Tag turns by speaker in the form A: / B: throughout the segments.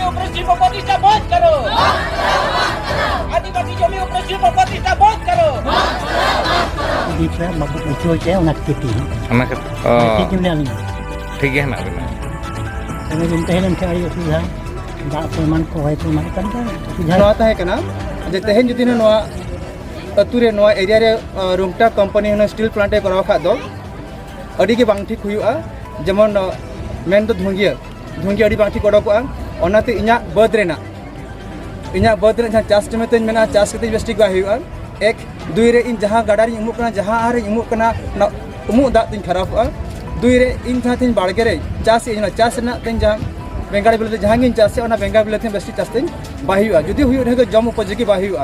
A: operasi प्रतिष्ठा बंद करो। आदिवासी जमी operasi प्रतिष्ठा बंद करो।
B: di saya bapak muncul saya nak kiti.
C: Anak
B: Kiti ni alin.
C: ठीक है ना बेना
B: Kami bintang dan saya sudah tak peman ko hai peman kan sudah.
D: नवा ताहे कना जे तेहेन जुदी नवा अतुरे नवा एरिया रे रुंगटा कंपनी हन स्टील प्लांट ए कराव खा दो अडी के बांग ठीक हुआ जेमन मेन तो धुंगिया अडी बांग ठीक ओडोकआ ओनाते इना बद रेना जहां चास टेमे तेन मेना चास कते बेस्टिक बा हुआ एक दुई रे इन जहां गाडा रे इमुक कना जहां आरे इमुक कना ना उमु दा तिन खराबआ दुई रे इन जहां तिन बाड़गे रे चास इना चास ना तिन जहां बेंगाड़ी बिलते जहां गिन चास ओना बेंगाड़ी बिलते बेस्टी चास तिन बा हुआ जुदी हुई रे जम उपयोगी बा हुआ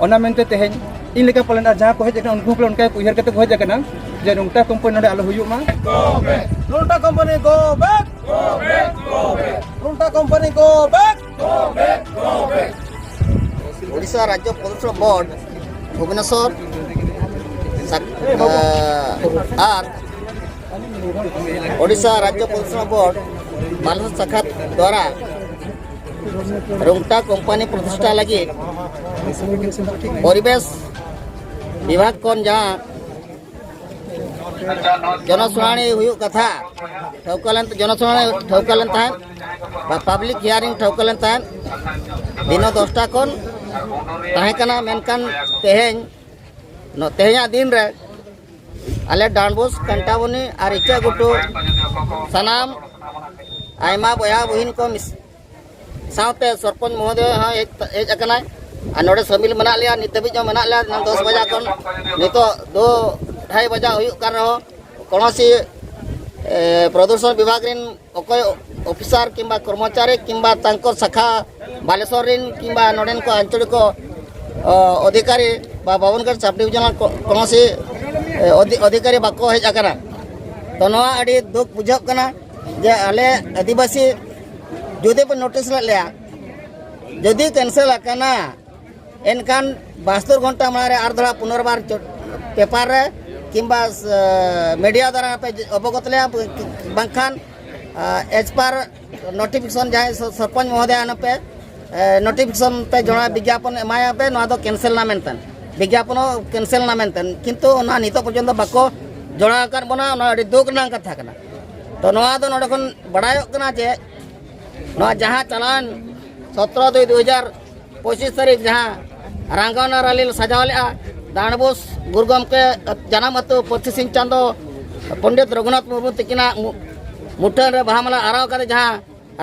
D: ओना मेनते तेहेन इन लेका पलन जहां को हेज उनको पलन उनका उयहर कते हेज कना जे रुंगटा कंपनी नडे आलो हुयु मा Rungta company go back Rungta company go back
E: Odisha राज्य प्रदूषण बोर्ड भुवनेश्वर और ओडिशा राज्य प्रदूषण बोर्ड बालेश्वर शाखा द्वारा रुंगटा कंपनी प्रतिष्ठा लगी परिवेश विभाग कौन जहाँ जनशुनानी हुई कथा ठौकलन जनशुनानी ठौकलन तहन पब्लिक हियरिंग ठौकलन तहन दिन 10टा कौन तहकना मेनकान तेहें दिन रे आले डांडबोस कंटाबनी और इचा गुटू सनाम आयमा बया बहिन को सावते सरपंच महोदय हाँ एक अकना और नोड़े समिल मना लिया नित भी जो मना लिया 10 बजा कौन नितो 2-2:30 बजा हुई रहो कौन सी प्रदूषण विभाग रिन अकय ऑफिसर किंबा कर्मचारी किंबा तांको शाखा बालेश्वर रिन किंबा नोडेन को आंचलिक अधिकारी बा बावनगढ़ सब डिविजनल कौन सी अधिकारी बाको हेज आकना तो नवा अड़ी दुख बुझाव कना जे आले आदिवासी जुदी पे नोटिस लिया जुदी कैंसिल आकना एनकान 72 घंटा मारे अर्धड़ा पुनर्बार पेपर रे किंबा मीडिया द्वारा पे अवगत लिया बांखान एज पर नोटिफिकेशन जाए सरपंच महोदय पे नोटिफिकेशन पे जोड़ा विज्ञापन एमाया पे नवा दो कैंसिल ना मेनतन विज्ञापन कैंसिल ना मेनतन किंतु ना नितो पर्यंत बाको जोड़ा कर बना ना अड़ी दुख ना कथा कना तो नवा दो नोडे खन बड़ायो कना जे नवा जहां चलान 17/2/2025 तारीख जहां रांगावना रैली सजावले दाणबोस गुरुगम के जन्म अतु 25 चांदो पंडित रघुनाथ मुर्मू तकिना मुठन रे बहामला आराव करे जहां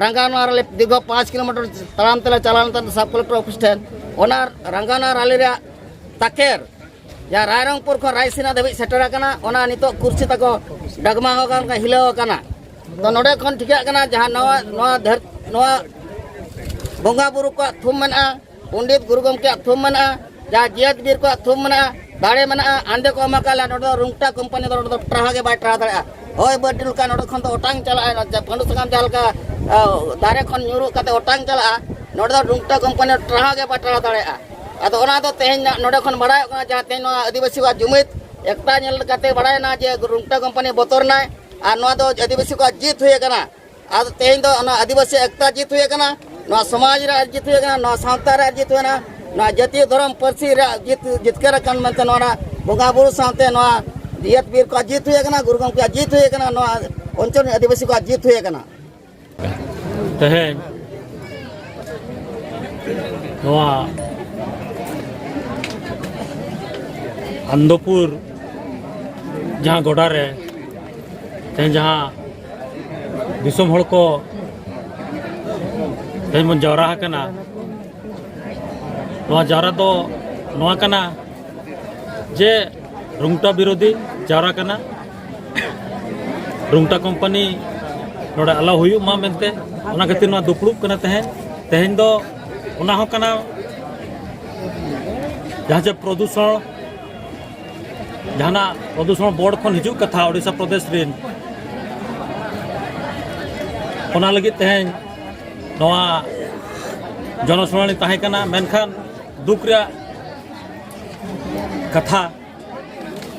E: रांगावना रैली दीर्घ 5 किलोमीटर तड़ाम तले चलान सब कलेक्टर ऑफिस ठेन ओना रांगावना रैली रे ताकेर या रायरंगपुर को रायसीना दबी सेटर कना ओना नितो कुर्सी तको डगमा हो का हिलाव कना तो नोडे खन ठिका कना जहां नवा बोंगा बुरु को थुम मना पंडित गुरुगम के थुम मना जहां जियात बीर को थुम मना दाड़े मना आंदे को मकाला नोडो रुंगटा कंपनी दो ट्राहा के बाय ट्राहा दड़ा होय बडिल का नोडो खन तो ओटांग चला पंडु सकाम जाल का दारे खन न्यूरु कते ओटांग चला नोडो रुंगटा कंपनी ट्राहा के बाय ट्राहा दड़ा अदो ओना दो तेहेन नोडे खन बड़ाय कना जहां तेन आदिवासी को जुमित एकता नेल कते बड़ाय ना जे रुंगटा कंपनी बोतर नाय आ नोआ दो आदिवासी को जीत हुए कना आ तेहेन दो आदिवासी एकता जीत हुए कना नोआ समाज रे जीत हुए कना नोआ सावता रे जीत हुए ना नोआ जातीय धर्म परसी रे जितकर कन मनते नोना बोंगा बुरु सावते नोआ जियत बीर को जीत हुए कना गुरुगम को जीत हुए कना नोआ अंचल आदिवासी को जीत हुए कना
F: तेहेन नोआ आंदोपुर जहाँ गोडा रे जहाँ दिसोम हड़ को तेज मन जावरा कना जावरा दो नवा कना जे रुंगटा विरोधी जावरा कना रुंगटा कंपनी नोडे आला हुयु मा मेनते ओना खातिर नवा दुपड़ुब कना तेहेन दो ओना हो कना जहाँ जे प्रदूषण जहाना प्रदूषण बोर्ड खन हिजू कथा ओडिशा प्रदेश रिन ओना लगी तेहेन नवा जनशुनानी ताहे कना मेनखान दुख रे कथा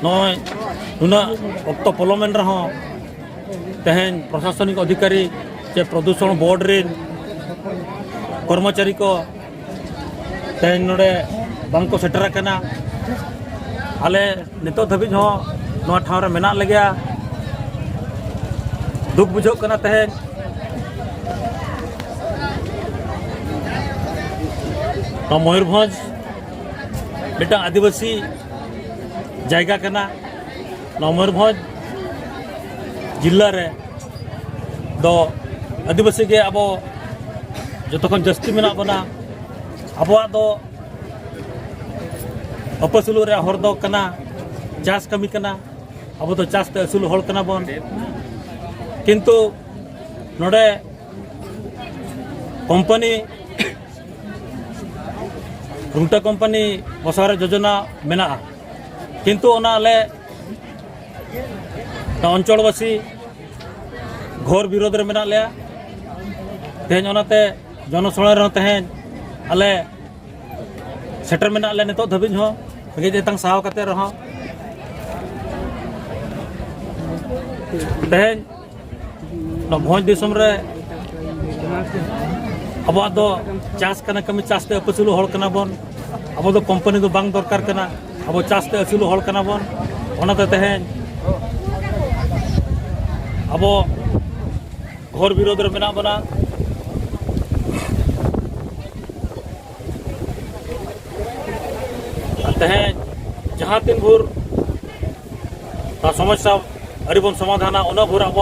F: नय नुना अक्तो पलमेन रहो तेहेन प्रशासनिक अधिकारी जे प्रदूषण बोर्ड रिन कर्मचारी को तेज नोडे बांग को सेटर करना आले नितो धाबी हो नोआ ठाव रे मेना लगया दुख बुझो करना तेज तो मयूरभंज मिटा आदिवासी जायगा करना मयूरभंज जिला रे दो आदिवासी के अब जो जस्ती मेना बना अब दो अपसुल रे हर दो कना चास कमी कना अब तो चास ते असुल हर कना बन किंतु नोडे कंपनी रुंगटा कंपनी बसारे योजना मेना किंतु ओना ले अंचलवासी घोर विरोध रे मेना लिया तेज ओनाते जनसोड़ा रे तेज आले सेटर मेना ले नितो धाबी हो बगे जेतांग साव कते रहो तेज न भोज दिसम रे अब दो चास कना कमी चास ते अपसुल हल कना बन अब दो कंपनी दो बांग दरकार कना अब चास ते असुल हल कना बन ओनाते तेज अब घोर विरोध रे मेना बना तेज जहाँ तीन भोर समस्या अरिबन समाधान उना भोर अब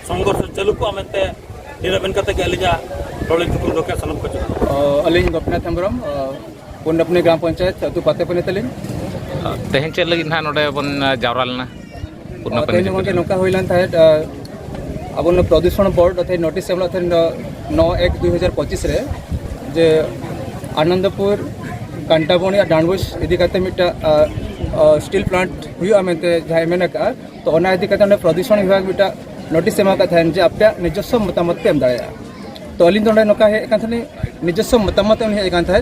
F: संघर्ष चालू को मेनते निरबन कते के अलिजा रोले चुकुर दोके सनम को
D: अलिंग गोपनाथ हेम्ब्रम पुंडपनी ग्राम पंचायत अतु पातेपनी तलिंग
C: तेहन चेक लगी ना नोडे बन जावरा लेना
D: तेहन गोटे नौका होइलान थाहे अब प्रदूषण बोर्ड अथे नोटिस एमला थे 9/1/2025 रे जे आनंदपुर कांटाबोनी डांडबुस इदी करते मिटा स्टील प्लांट हुआ मेनते जहाँ मेन का तो ओना इदी करते प्रदूषण विभाग मिटा नोटिस एमा का जे आपे निजस्व मतामत पे एम दाया तो अलिन तो नौका हे निजस्व मतामत उन हे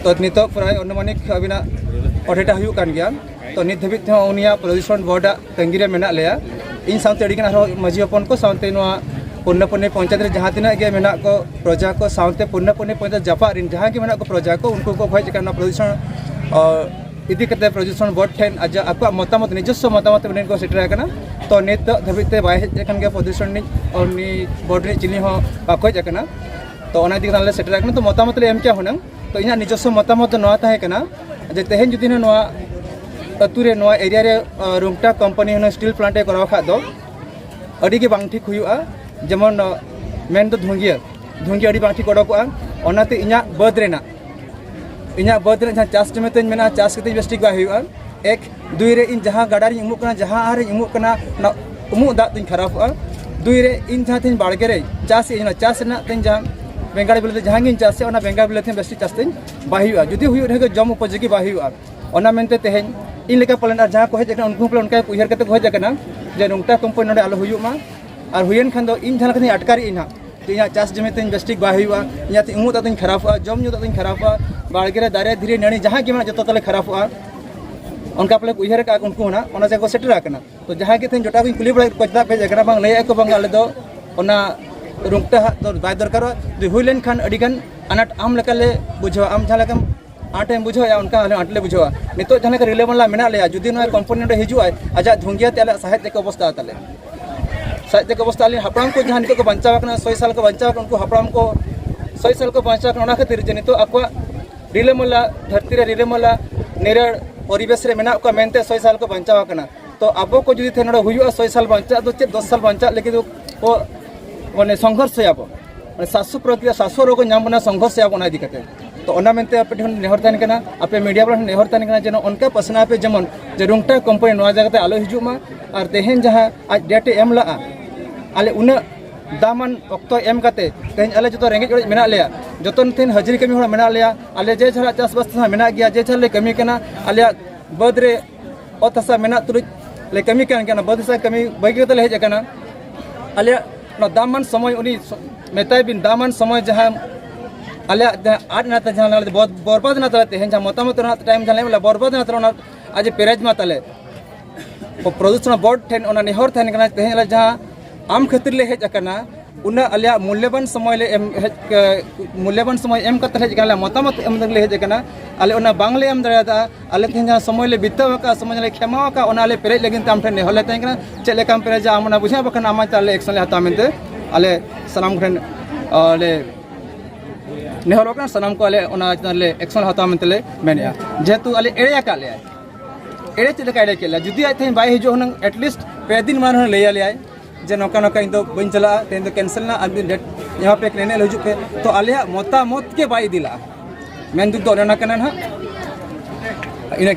D: तो नित प्राय अनुमानिक अबिना अठेटा हुआ कान गया तो नित धाबी थे उनिया प्रदूषण बोर्ड तंगी रे मेना लेया इन साउते अडिगन माझी हपन को साउते पुन्नपनी पंचायत जहाँ तीना के मेना को प्रजा को साउते पुन्नपनी पंचायत जापा रिन जहाँ के मेना को प्रजा को उनको को खोज करना प्रदूषण इदी करते प्रदूषण बोर्ड ठेन आज आपको मतामत निजस्व मतामत उन को सेटर करना तो नित धाबीते बाय हेज के प्रदूषण और बोर्ड रे चिनी हो खोज करना तो ओना इदी करना सेटर करना तो मतामत ले एम क्या होना तो इना निजस्व मतामत नवा ताहे करना जे तेहेन जुदी नवा अतुरे नवा एरिया रे रुंगटा कंपनी होना स्टील प्लांट ए कराव खा दो अडी के बांग ठीक हुआ जेमन मेन तो धुंगिया अडी बांग ठीक ओडकोआ ओनाते इना बद रेना जहाँ चास जमे तेज मेना चास कते बेस्टिक बा हुआ एक दुई रे इन जहाँ गाड़ा रे इमुक कना जहाँ आरे इमुक कना ना उमुक दा तिन खराबआ दुई रे इन जहाँ तेज बाड़गे रे चास इना चास ना तेज जहाँ बेंगाड़ बिलते जहाँ गिन चास ओना बेंगाड़ बिलते बेस्टिक चास तेज बा हुआ जुदी हुई रे जम उपयोगी बा हुआ ओना मेनते तेहेन इन लेका पलन जहाँ को हेज उनको पलन उनका उयहर कते को हेज करना जे नुंगटा कंपनी नोडे आलो हुयुमा और हुयन खान दो इन जहाँ कने अटकारी इना इना चास जमे तेज बेस्टिक बा हुआ इना ते उमुक दा तेज खराबआ जम न्यू दा तेज खराबआ बाड़गे रे दारे धीरे नणी जहाँ के जो तले खराबआ उनका पले उयहर का उनको ना ओना से को सेटर करना तो जहाँ के तेज जोटा को कुली बड़ा कोचदा पे जगरा बांग लय को बांग आले दो ओना रुंगटा तो बाय दरकार दि हुइलेन खान अडिगन अनाट आम लकाले बुझो आम जहाँ लकम आटे बुझो या उनका आटले बुझो नितो जहाँ का रिलेबल मेना लिया जुदी ना कंपनी नोडे हिजुआ आजा धुंगिया तेले साहित्य के अवस्था तले साहित्य के अवस्था हापड़ाम को जहाँ नितो को बंचाव करना 100 साल को बंचाव उनको हापड़ाम को 100 साल को बंचाव करना खातिर जे नितो आकवा रिलेमला धरती रे रिलेमला निरड़ परिवेश रे मेना को मेनते 100 साल को बंचाव करना तो अब को जुदी थे नोडे हुयुआ 100 साल बंचा तो 10 साल बंचा लेकिन वो माने संघर्ष याबो माने सासु प्रक्रिया सासु रोग नाम बना संघर्ष याबो ना दिकते तो ओना मेनते आपे ठन नेहर तान कना आपे मीडिया वाला नेहर तान कना जेनो उनका पसना पे जेमन जे रुंगटा कंपनी नवा जगते आलो हिजुमा और तेहेन जहां आज डेट एम ला आले उना दामन अक्तो एम कते तेहेन आले जतो रेंगे जोड़ मेना लेया जतन तेन हाजिरी कमी होना मेना लेया आले जे छरा चास बस मेना गया जे छले कमी कना आले बद रे ओतसा मेना तुरु ले कमी कना बद सा कमी बगे तले हेज कना आले न दामन समय उनी मेताय बिन दामन समय जहां आले आठ ना जहां बहुत बर्बाद ना तले तेहेन जहां मतामत ना टाइम जहां ले बर्बाद ना तले आज पेरेज मा तले प्रदूषण बोर्ड ठेन ओना नेहर थेन कना तेहेन जहां आम खातिर ले हेज कना उन्हें अलिया मूल्यवान समय ले मूल्यवान समय एम कते हेज कना मतामत एम दले हेज कना अले उन्हें बांगले एम दरेदा अले तेन समय ले बिताव का समय ले क्षमा का उन्हें पेरे लगिन ताम ठेन नेहले तेन कना चले काम पेरे जा आमना बुझा बखन आमा ताले एक्शन ले हता मेनते अले सलाम ठेन अले नेहलो कना सलाम को अले उना ले एक्शन हता मेनते मेनिया जेतु अले एड़े का ले एड़े चले का एड़े केला जुदी आइ थे बाय हिजो हन एटलीस्ट 2 दिन मान ले आले आय जे नौका नौका इन तो बन चला तेन तो कैंसिल ना अब डेट यहाँ पे क्लिनिक हजू पे तो आलिया मतामत के बाई दिला मेन दुख दो ना कना ना इन